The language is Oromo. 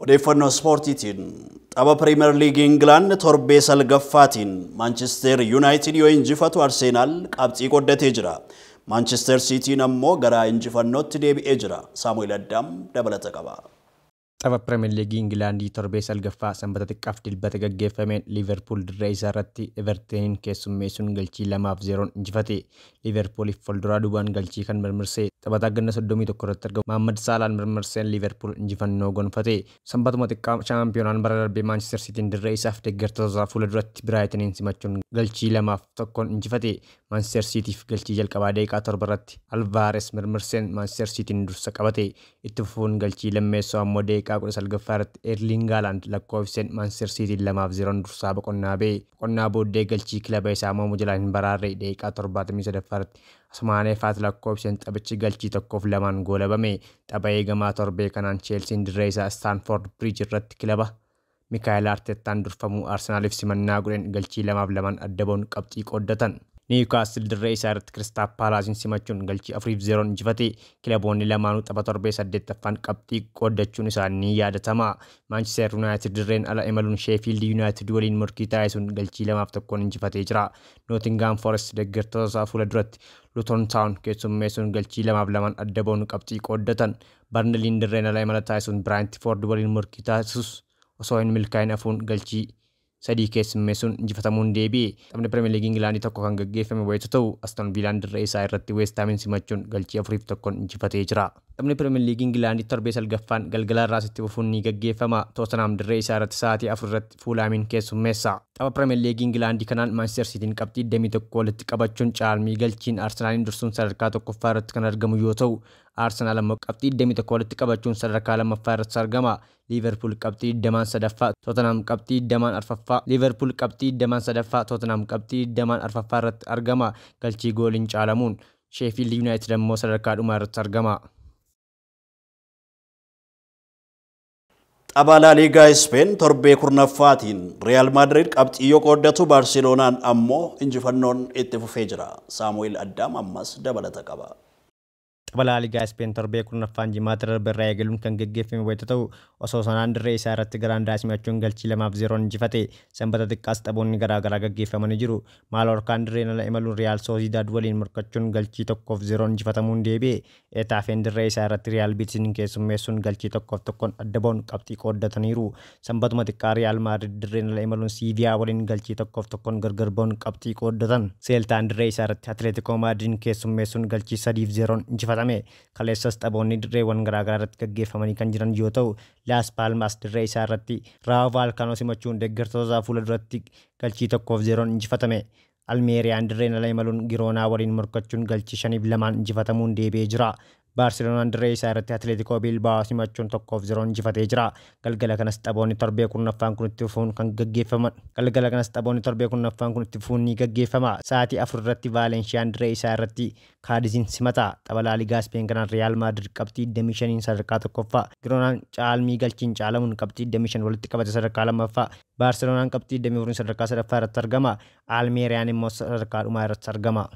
Odeeffannoo ispoortiitiin tapha Piriimeer Liigii Ingilaand torbee salgaffaatiin Maanchister Yuunaayitid yoo injifatu Arseenaal qabxii qoddatee jira. Maanchister Siitiin ammoo gara injifannootti deebi'ee jira. Saamu'eel Addaam dabalata qaba. Tapha Piriimeer Liigii Ingilaandii torbee salgaffaa sanbata xiqqaaf dilbata gaggeeffameen Liiverpuul dirree isaa irratti Evertoniin keessummeessuun galchii 2-0 injifate. Liiverpuuliif fuulduraa duubaan galchii kan mirmirsee taphataa ganna 31 irratti argamu Mohaammed Saalaan mirmirseen Liiverpuul injifannoo gonfate. Sanbatuma xiqqaa shaampiyoonaan bara darbee Maanchister Siitiin dirree isaaf deeggartoota fuula duratti Biraayitaniin simachuun galchii 2-1 injifate. Maanchister Siitiif galchii jalqabaa daqiiqaa 7 irratti Alvaares mirmirseen Maanchister Siitiin dursa qabate. Itti fufuun galchii lammeessoo ammoo daqiiqaa 19 irratti Erling Haaland lakkoofseen Maanchister Siitiin 2-0 dursaa boqonnaa ba'e. Boqonnaa booddee galchii kilaba isaa Mohaammed Jalaan hin baraarre daqiiqaa 73 irratti Asmaanee Faat lakkoofseen taphichi galchii 1-2 goolabame. Tapha eegamaa torbee kanaan Cheelsiin dirree isaa Staanford Bridge irratti kilaba Mikaayil Arteetaan durfamuu Arsenaaliif simannaa godheen galchii 2-2 adda ba'uun qabxii qooddatan. Newcastle dirree isaa irratti Crystal Palace'n simachuun galchii 4-0 injifate. Kilaboonni lamaanuu tapha torbee 8ffaan qabxii qooddachuun isaanii yaadatama. Manchester United dirreen ala imaluun Sheffield United waliin morkii taasisuun galchii 2-1 injifatee jira. Nottingham Forest deeggartoota isaa fuula duratti Luton Town keessummeessuun galchii 2-2 adda ba'uun qabxii qooddatan. Burnley'n dirreen ala imala taasisuun Brentford waliin morkii taasisus osoo hin milkaa'in hafuun galchii 3 keessummeessuun injifatamuun deebi'e. Taphni Piriimeer Liigii Ingilaandii tokko kan gaggeeffame wayitu ta'u Aston Villaan dirree isaa irratti West Hamin simachuun galchii 4-1 injifatee jira. Taphni Piriimeer Liigii Ingilaandii torbee salgaffaan galgala irraa itti fufuun ni gaggeeffama. Tottenham dirree isaa irratti sa'aatii 4 irratti Fulhaamin keessummeessa. Tapha Piriimeer Liigii Ingilaandii kanaan Maanchister Siitiin qabxii 21 walitti qabachuun caalmii galchiin Arsenaaliin dursuun sadarkaa tokkoffaa irratti kan argamu yoo ta'u Arsenaal ammoo qabxii 21 walitti qabachuun sadarkaa lammaffaa irratti argama. Liverpool qabxii 20 sadaffaa, Tottenham qabxii 20 arfaffaa, Liverpool qabxii 20 sadaffaa, Tottenham qabxii 20 arfaffaa irratti argama. Galchii gooliin caalamuun Sheffield United ammoo sadarkaa dhumaa irratti argama. Tapha La Liigaa Ispeen torbee kurnaffaatiin Real Madrid qabxii yoo qooddatu Barceloonaan ammoo injifannoon itti fufee jira. Saamu'eel Addaam ammas dabalata qaba. Tapha La Liigaa Ispeen torbee kurnaffaan jimaata darbe irraa eegaluun kan gaggeeffame wayita ta'u osoo sanaan dirree isaa irratti Giraandaa simachuun galchii 2-0 injifate. Sanbata xiqqaas taphoonni garaagaraa gaggeeffamanii jiru. Maalorkaan dirreen ala imaluun Real Sociedad waliin morkachuun galchii 1-0 injifatamuun deebi'e. Etaafeen dirree isaa irratti Real Betis'n keessummeessuun galchii 1-1 adda ba'uun qabxii qooddataniiru. Sanbatuma xiqqaa Real Madrid dirreen ala imaluun Sevilla waliin galchii 1-1 gargar ba'uun qabxii qooddatan. Seeltaan dirree isaa irratti Atletico Madrid'n keessummeessuun galchii 3-0 injifatan. Kaleessas taphoonni dirreewwan garaagaraa irratti gaggeeffamanii kan jiran yoo ta'u Las Palmas dirree isaa irratti Rayo Vallecano simachuun deeggartoota fuula duratti galchii 1-0 injifatame. Almeeriyaan dirreen ala imaluun Giroonaa waliin morkachuun galchii 5-2 injifatamuun deebi'ee jira. Barceloonaan dirree isaa irratti Atletico Bilbao simachuun 1-0 injifatee jira. Galgala kanas taphoonni torbee kurnaffaan kun itti fufuun kan gaggeeffaman. Galgala kanas taphoonni torbee kurnaffaan kun itti fufuun ni gaggeeffama. Sa'aatii 4 irratti Vaalensiyaan dirree isaa irratti Kaadizin simata. Tapha La Liigaa Ispeen kanaan Real Madrid qabxii 25 sadarkaa tokkoffaa. Giroonaan caalmii galchiin caalamuun qabxii 25 walitti qabate sadarkaa lammaffaa. Barceloonaan qabxii 24 sadarkaa sadaffaa irratti argama. Almeeriyaan immoo sadarkaa dhumaa irratti argama.